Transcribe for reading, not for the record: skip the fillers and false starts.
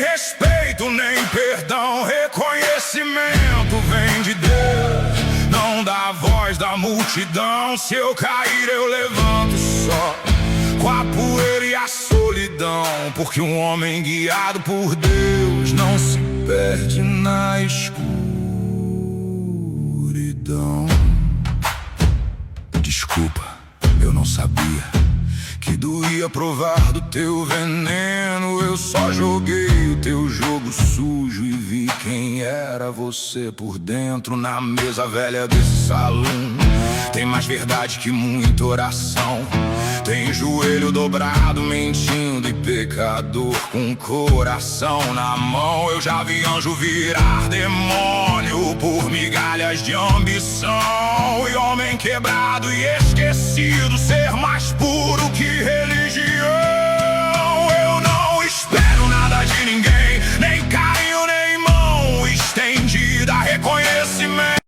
respeito, nem perdão. Reconhecimento vem de Deus, não da voz da multidão. Se eu cair eu levanto só, com a poeira e a solidão. Porque um homem guiado por Deus não se perde na escuridão. Desculpa, eu não sabia que doía provar do teu veneno. Eu só joguei o teu jogo sujo e vi quem era você por dentro. Na mesa velha desse salão tem mais verdade que muita oração. Tem joelho dobrado mentindo e pecador com coração na mão. Eu já vi anjo virar demônio por migalhas de ambição, e homem quebrado e esquecido ser mais puro que religião. Eu não espero nada de ninguém, nem carinho nem mão estendida. Reconhecimento